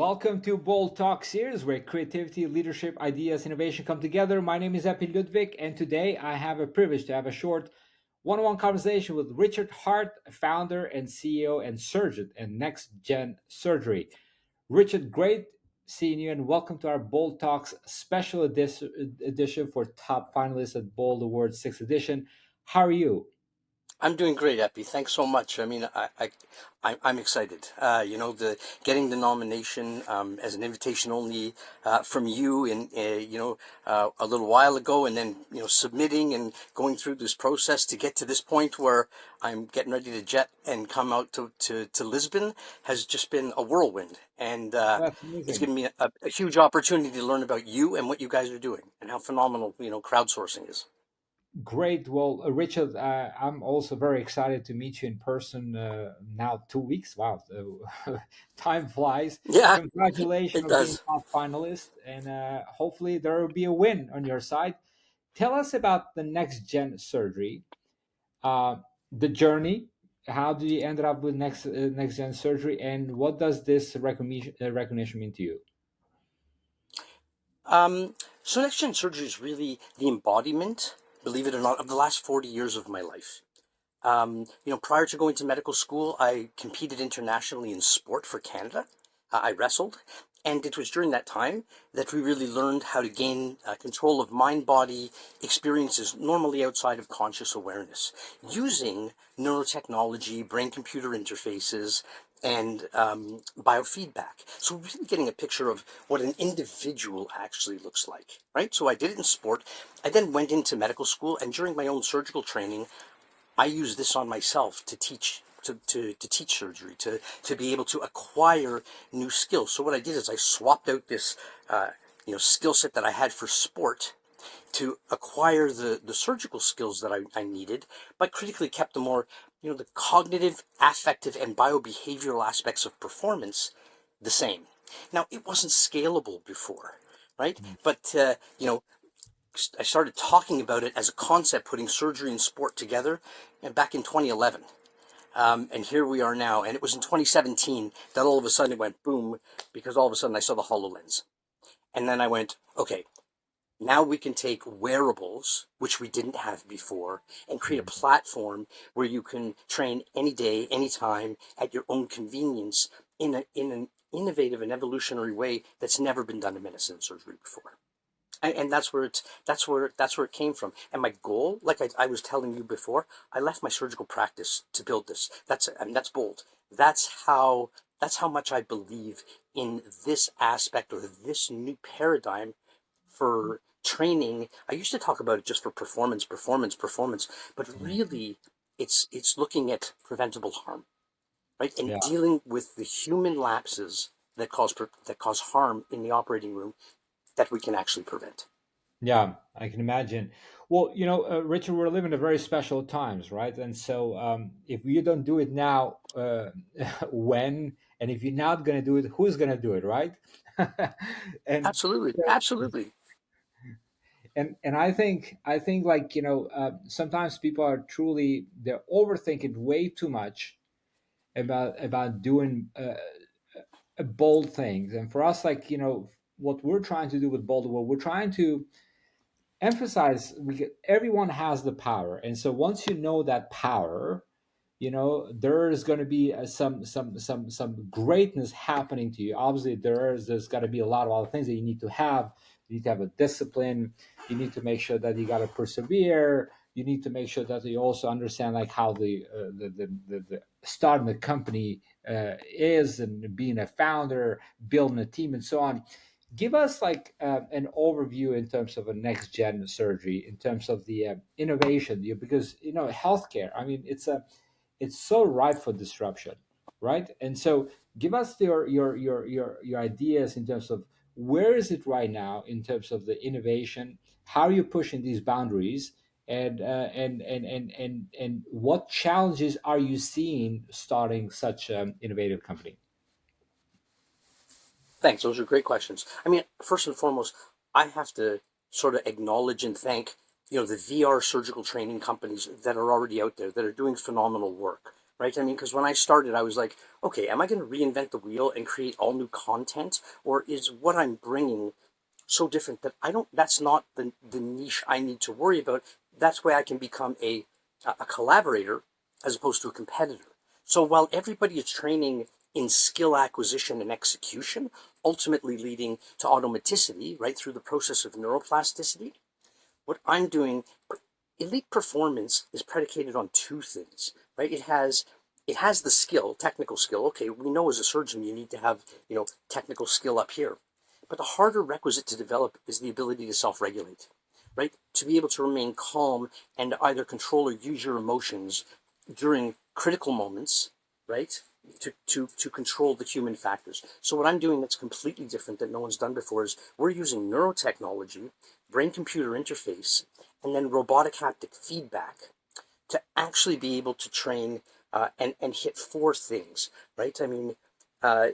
Welcome to Bold Talk series where creativity, leadership, ideas, innovation come together. My name is Epi Ludvik, and today I have a privilege to have a short one-on-one conversation with Richard Hart, founder and CEO and surgeon at NextGen Surgery. Richard, great seeing you, and welcome to our Bold Talks special edition for top finalists at Bold Awards 6th edition. How are you? I'm doing great, Epi. Thanks so much. I mean, I'm excited. The getting the nomination as an invitation only from you, and a little while ago, and then submitting and going through this process to get to this point where I'm getting ready to jet and come out to Lisbon has just been a whirlwind, and That's it's amazing. given me a huge opportunity to learn about you and what you guys are doing and how phenomenal crowdsourcing is. Great. Well, Richard, I'm also very excited to meet you in person now, 2 weeks. Wow, time flies. Yeah, Congratulations it on being does. top finalist, and hopefully there will be a win on your side. Tell us about the next gen surgery, uh, the journey. How did you end up with next gen surgery, and what does this recognition mean to you? So next gen surgery is really the embodiment, believe it or not, of the last 40 years of my life. Prior to going to medical school, I competed internationally in sport for Canada. I wrestled, and it was during that time that we really learned how to gain control of mind-body experiences normally outside of conscious awareness, using neurotechnology, brain-computer interfaces, and biofeedback. So really getting a picture of what an individual actually looks like, right? So I did it in sport. I then went into medical school, and during my own surgical training, I use this on myself to teach to teach surgery, to be able to acquire new skills. So what I did is I swapped out this skill set that I had for sport to acquire the surgical skills that I needed, but critically kept the more, the cognitive, affective, and biobehavioral aspects of performance the same. Now, it wasn't scalable before, right? But, I started talking about it as a concept, putting surgery and sport together, and back in 2011. And here we are now. And it was in 2017 that all of a sudden it went boom, because all of a sudden I saw the HoloLens. And then I went, okay, now we can take wearables, which we didn't have before, and create a platform where you can train any day, anytime, at your own convenience in an innovative and evolutionary way that's never been done in medicine and surgery before. And that's where it came from. And my goal, like I was telling you before, I left my surgical practice to build this. That's bold. That's how much I believe in this aspect, or this new paradigm for training. I used to talk about it just for performance, performance, performance, but really it's looking at preventable harm, right? And Yeah. dealing with the human lapses that cause harm in the operating room that we can actually prevent. Yeah, I can imagine. Well, Richard, we're living in very special times, right? And so, if you don't do it now, when? And if you're not going to do it, who's going to do it, right? and Absolutely, absolutely. and I think like sometimes people are truly they're overthinking way too much about doing bold things. And for us, like what we're trying to do with bold, what we're trying to emphasize, everyone has the power, and so once you know that power, there's going to be some greatness happening to you. Obviously there's got to be a lot of other things that you need to have. You need to have a discipline. You need to make sure that you got to persevere. You need to make sure that you also understand like how the starting the company is, and being a founder, building a team, and so on. Give us like an overview in terms of a next gen surgery, in terms of the innovation, because healthcare, I mean, it's so ripe for disruption, right? And so give us your ideas in terms of where is it right now in terms of the innovation. How are you pushing these boundaries, and what challenges are you seeing starting such innovative company? Thanks. Those are great questions. I mean, first and foremost, I have to sort of acknowledge and thank, the VR surgical training companies that are already out there that are doing phenomenal work. right? I mean, because when I started, I was like, okay, am I going to reinvent the wheel and create all new content, or is what I'm bringing so different that I don't, that's not the niche I need to worry about. That's why I can become a collaborator as opposed to a competitor. So while everybody is training in skill acquisition and execution, ultimately leading to automaticity, right, through the process of neuroplasticity, what I'm doing, elite performance is predicated on two things, right? It has the skill, technical skill. Okay, we know as a surgeon you need to have, technical skill up here. But the harder requisite to develop is the ability to self-regulate, right? To be able to remain calm and either control or use your emotions during critical moments, right? To control the human factors. So what I'm doing that's completely different that no one's done before is we're using neurotechnology, brain-computer interface, and then robotic haptic feedback to actually be able to train and hit four things, right? I mean, uh,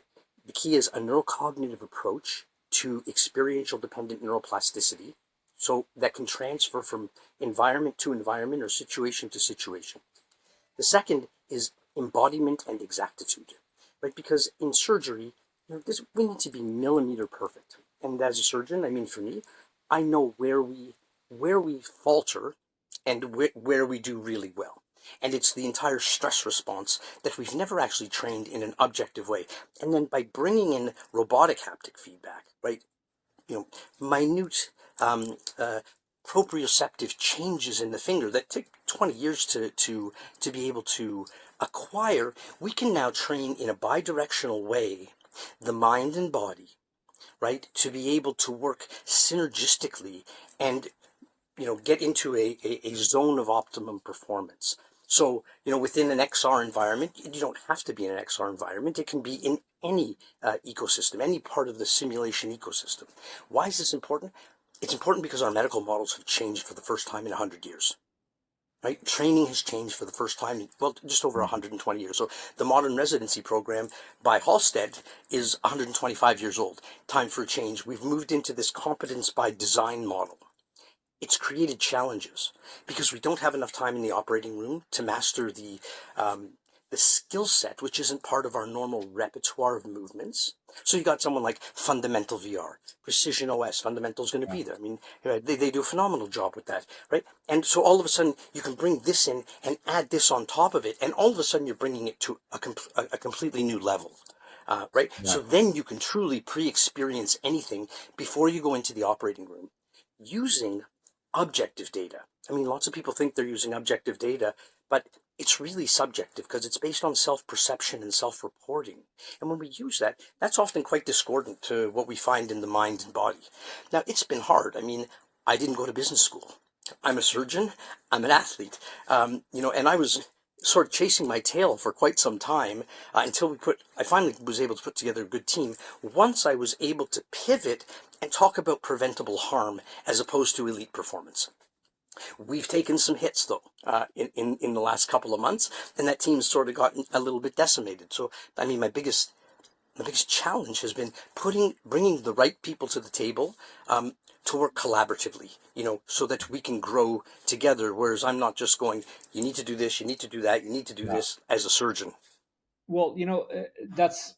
the key is a neurocognitive approach to experiential dependent neuroplasticity, so that can transfer from environment to environment or situation to situation. The second is embodiment and exactitude, right? Because in surgery, we need to be millimeter perfect. And as a surgeon, I mean, for me, I know where we falter and where we do really well. And it's the entire stress response that we've never actually trained in an objective way. And then by bringing in robotic haptic feedback, right? Minute proprioceptive changes in the finger that take 20 years to be able to acquire, we can now train in a bidirectional way the mind and body, right, to be able to work synergistically and get into a zone of optimum performance. So, within an XR environment, you don't have to be in an XR environment. It can be in any ecosystem, any part of the simulation ecosystem. Why is this important? It's important because our medical models have changed for the first time in 100 years. Right? Training has changed for the first time in, well, just over 120 years. So the modern residency program by Halstead is 125 years old. Time for a change. We've moved into this competence by design model. It's created challenges because we don't have enough time in the operating room to master the skill set, which isn't part of our normal repertoire of movements. So you got someone like Fundamental VR, Precision OS, Fundamental is going to Yeah. be there. I mean, they do a phenomenal job with that, right? And so all of a sudden you can bring this in and add this on top of it, and all of a sudden you're bringing it to a completely new level. Right? Yeah. So then you can truly pre-experience anything before you go into the operating room using objective data. I mean, lots of people think they're using objective data, but it's really subjective because it's based on self-perception and self-reporting. And when we use that, that's often quite discordant to what we find in the mind and body. Now, it's been hard. I mean, I didn't go to business school. I'm a surgeon. I'm an athlete. And I was sort of chasing my tail for quite some time until I finally was able to put together a good team. Once I was able to pivot and talk about preventable harm as opposed to elite performance. We've taken some hits though in the last couple of months, and that team's sort of gotten a little bit decimated. So I mean, the biggest challenge has been bringing the right people to the table to work collaboratively, so that we can grow together. Whereas I'm not just going, you need to do this, you need to do that, you need to do Yeah. this as a surgeon. Well, that's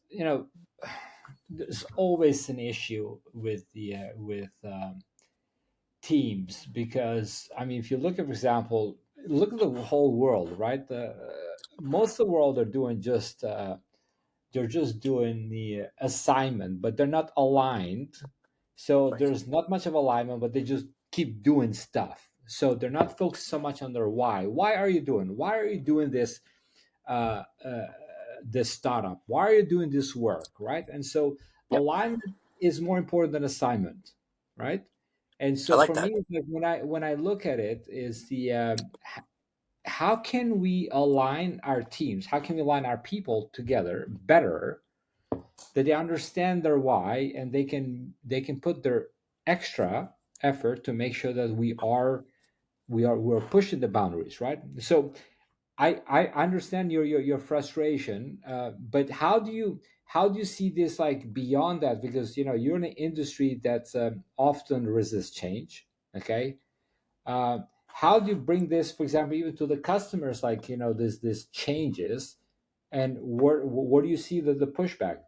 there's always an issue with the with teams, because I mean, if you look at, for example, look at the whole world, right? Most of the world are doing just they're just doing the assignment, but they're not aligned. So Right. there's not much of alignment, but they just keep doing stuff. So they're not focused so much on their why. Why are you doing? Why are you doing this? Uh, uh, this startup? Why are you doing this work? Right? And so Yep. alignment is more important than assignment, right? And I so like for that. me, it's like when I look at it, is the how can we align our teams? How can we align our people together better, that they understand their why, and they can put their extra effort to make sure that we're pushing the boundaries, right? So I understand your frustration, but how do you see this, like, beyond that? Because you're in an industry that's often resists change. Okay, uh, how do you bring this, for example, even to the customers, like, this changes, and where do you see the pushback?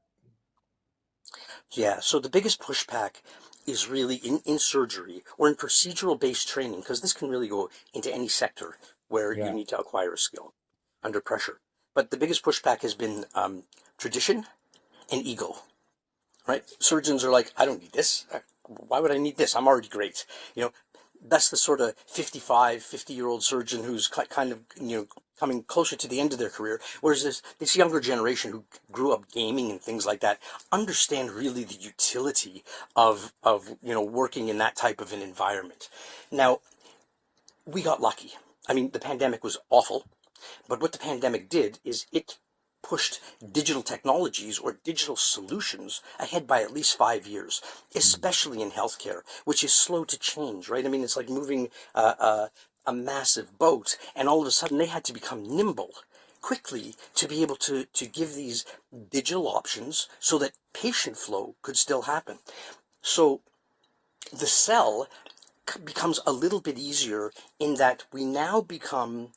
Yeah, so the biggest pushback is really in surgery or in procedural based training, because this can really go into any sector where you Yeah. need to acquire a skill under pressure. But the biggest pushback has been tradition and ego, right? Surgeons are like, I don't need this. Why would I need this? I'm already great. You know, that's the sort of 55, 50-year-old surgeon who's kind of, coming closer to the end of their career. Whereas this younger generation who grew up gaming and things like that understand really the utility of working in that type of an environment. Now, we got lucky. I mean, the pandemic was awful, but what the pandemic did is it pushed digital technologies or digital solutions ahead by at least 5 years, Mm. especially in healthcare, which is slow to change, right? I mean, it's like moving a massive boat, and all of a sudden they had to become nimble quickly to be able to give these digital options so that patient flow could still happen. So the sell becomes a little bit easier in that we now become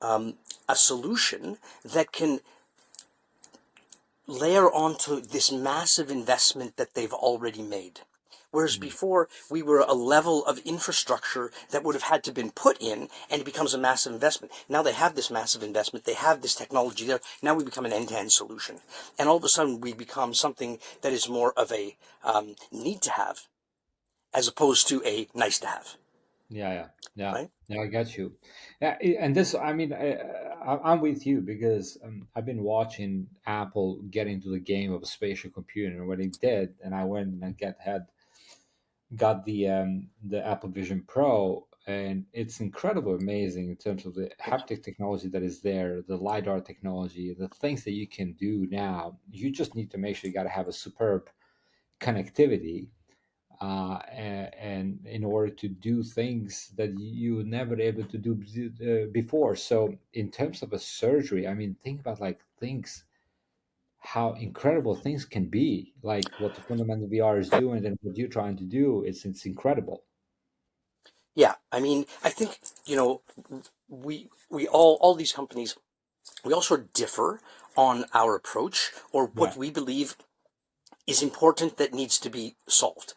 a solution that can layer onto this massive investment that they've already made. Whereas Mm. before, we were a level of infrastructure that would have had to been put in, and it becomes a massive investment. Now they have this massive investment, they have this technology there. Now we become an end-to-end solution. And all of a sudden, we become something that is more of a need to have as opposed to a nice to have, Yeah, yeah, yeah, right? yeah. I got you. Yeah, and this, I mean, I'm with you because I've been watching Apple get into the game of spatial computing and what they did, and I went and got the Apple Vision Pro, and it's incredible, amazing in terms of the haptic technology that is there, the lidar technology, the things that you can do now. You just need to make sure you got to have a superb connectivity, and in order to do things that you were never able to do before. So in terms of a surgery, I mean, think about like things, how incredible things can be, like what the fundamental VR is doing and what you're trying to do. It's incredible. Yeah, I mean, I think, we all these companies, we all sort of differ on our approach or Yeah. what we believe is important that needs to be solved.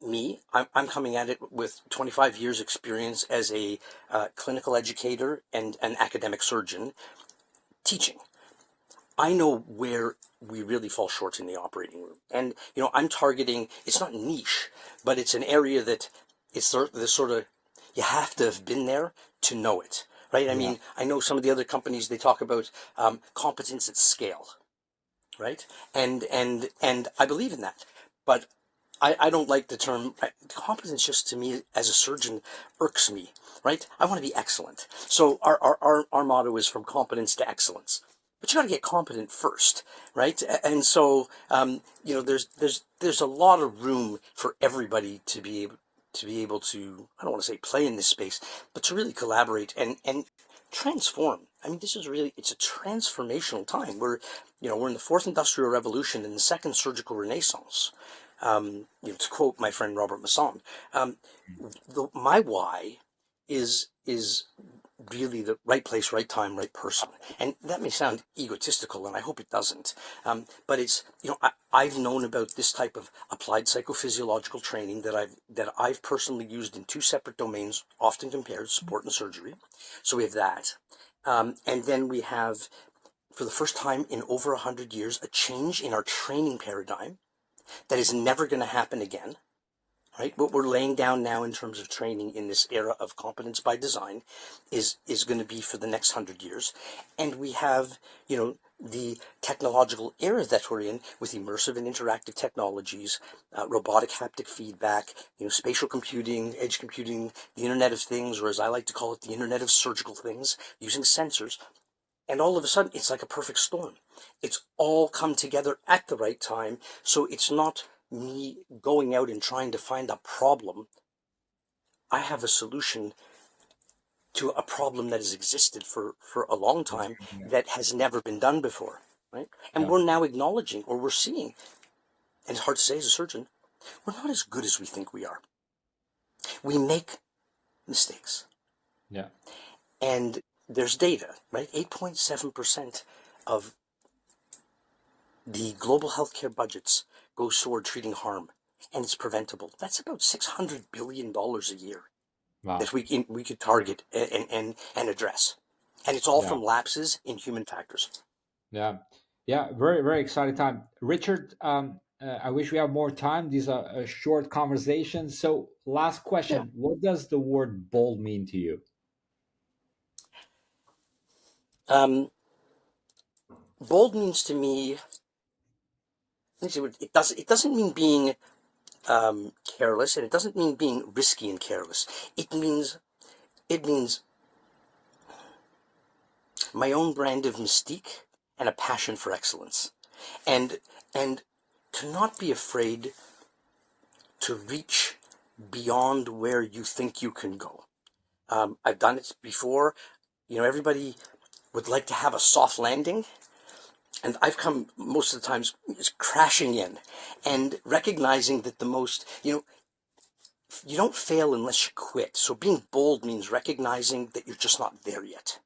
I'm coming at it with 25 years experience as a clinical educator and an academic surgeon teaching. I know where we really fall short in the operating room. And, I'm targeting, it's not niche, but it's an area that it's the sort of, you have to have been there to know it, right? I Yeah. mean, I know some of the other companies, they talk about competence at scale, right? And I believe in that. But I don't like the term competence. Just to me as a surgeon irks me, right? I want to be excellent. So our motto is from competence to excellence. But you got to get competent first, right? And so there's a lot of room for everybody to be able to, I don't want to say play in this space, but to really collaborate and transform. I mean, this is really, it's a transformational time. We're in the fourth industrial revolution and the second surgical renaissance. To quote my friend Robert Masson, my why is really the right place, right time, right person. And that may sound egotistical, and I hope it doesn't. But it's, I've known about this type of applied psychophysiological training that I've personally used in two separate domains, often compared, sport and surgery. So we have that. And then we have, for the first time in over 100 years, a change in our training paradigm that is never going to happen again, right? What we're laying down now in terms of training in this era of competence by design is going to be for the next 100 years. And we have, the technological era that we're in with immersive and interactive technologies, robotic haptic feedback, spatial computing, edge computing, the Internet of Things, or as I like to call it, the Internet of Surgical Things, using sensors. And all of a sudden, it's like a perfect storm. It's all come together at the right time. So it's not me going out and trying to find a problem. I have a solution to a problem that has existed for a long time Yeah. that has never been done before, right? And Yeah. we're now acknowledging, or we're seeing, and it's hard to say as a surgeon, we're not as good as we think we are. We make mistakes. Yeah. And there's data, right? 8.7% of the global healthcare budgets goes toward treating harm, and it's preventable. That's about $600 billion a year that Wow. we could target and address. And it's all Yeah. from lapses in human factors. Yeah. Yeah. Very, very exciting time. Richard, I wish we have more time. These are short conversations. So, last Yeah. question: what does the word bold mean to you? Um, Bold means to me, it doesn't mean being careless, and it doesn't mean being risky and careless. It means my own brand of mystique and a passion for excellence, and and to not be afraid to reach beyond where you think you can go. I've done it before. Everybody would like to have a soft landing, and I've come most of the times crashing in, and recognizing that you don't fail unless you quit. So being bold means recognizing that you're just not there yet.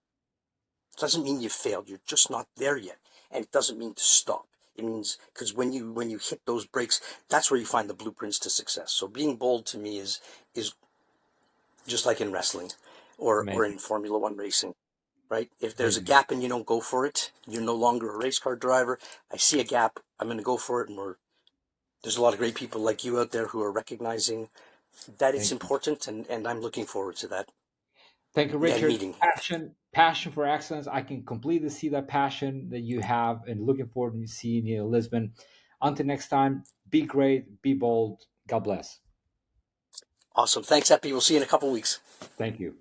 It doesn't mean you failed. You're just not there yet, and it doesn't mean to stop. It means because when you hit those breaks, that's where you find the blueprints to success. So being bold to me is just like in wrestling, or Amazing. in Formula One racing. Right? If there's a Amazing. gap and you don't go for it, you're no longer a race car driver. I see a gap, I'm going to go for it, and there's a lot of great people like you out there who are recognizing that it's Thank you. important, and I'm looking forward to Thank you, that Richard. meeting. Passion for excellence. I can completely see that passion that you have, and looking forward to seeing you in Lisbon. Until next time, be great, be bold. God bless. Awesome. Thanks, Epi. We'll see you in a couple weeks. Thank you.